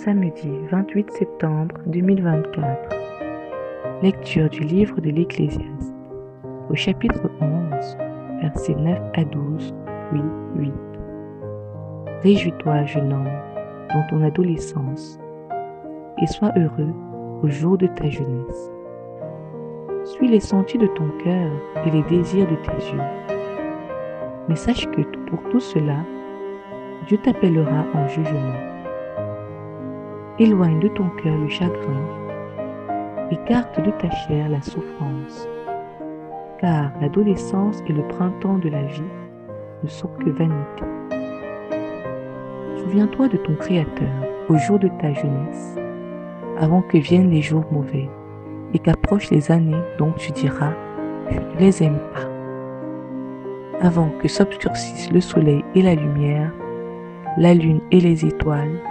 samedi 28 septembre 2024. Lecture du livre de l'Ecclésiaste, au chapitre 11, versets 9 à 12, puis 8. Réjouis-toi, jeune homme, dans ton adolescence, et sois heureux au jour de ta jeunesse. Suis les sentiers de ton cœur et les désirs de tes yeux. Mais sache que pour tout cela, Dieu t'appellera en jugement. Éloigne de ton cœur le chagrin, écarte de ta chair la souffrance, car l'adolescence et le printemps de la vie ne sont que vanité. Souviens-toi de ton Créateur au jour de ta jeunesse, avant que viennent les jours mauvais et qu'approchent les années dont tu diras « je ne les aime pas ». Avant que s'obscurcissent le soleil et la lumière, la lune et les étoiles,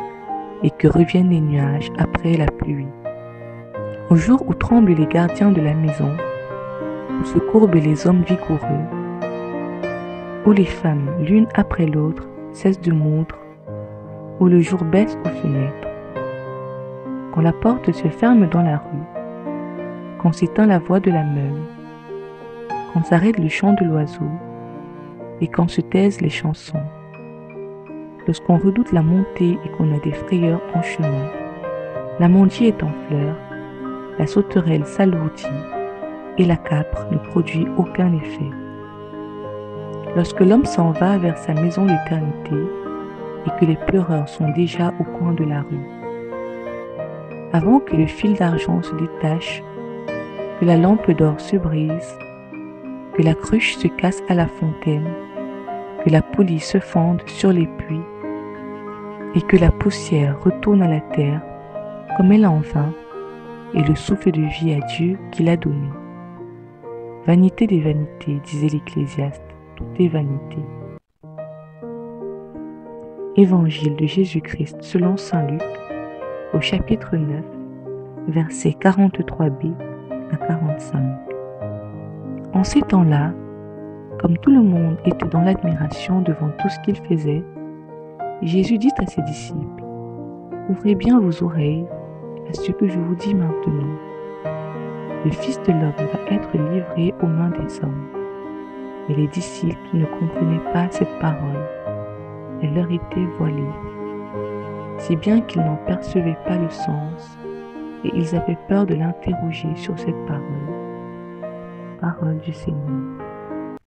et que reviennent les nuages après la pluie. Au jour où tremblent les gardiens de la maison, où se courbent les hommes vigoureux, où les femmes, l'une après l'autre, cessent de moudre, où le jour baisse aux fenêtres, quand la porte se ferme dans la rue, quand s'éteint la voix de la meule, quand s'arrête le chant de l'oiseau, et quand se taisent les chansons. Lorsqu'on redoute la montée et qu'on a des frayeurs en chemin, l'amandier est en fleurs, la sauterelle s'alourdit et la capre ne produit aucun effet. Lorsque l'homme s'en va vers sa maison d'éternité et que les pleureurs sont déjà au coin de la rue, avant que le fil d'argent se détache, que la lampe d'or se brise, que la cruche se casse à la fontaine, que la poulie se fende sur les puits, et que la poussière retourne à la terre comme elle en vint, et le souffle de vie à Dieu qui l'a donné. Vanité des vanités, disait l'Ecclésiaste, tout est vanité. Évangile de Jésus-Christ selon saint Luc, au chapitre 9, versets 43b à 45. En ces temps-là, comme tout le monde était dans l'admiration devant tout ce qu'il faisait, Jésus dit à ses disciples, « Ouvrez bien vos oreilles à ce que je vous dis maintenant. Le Fils de l'homme va être livré aux mains des hommes. » Mais les disciples ne comprenaient pas cette parole. Elle leur était voilée, si bien qu'ils n'en percevaient pas le sens, et ils avaient peur de l'interroger sur cette parole. Parole du Seigneur.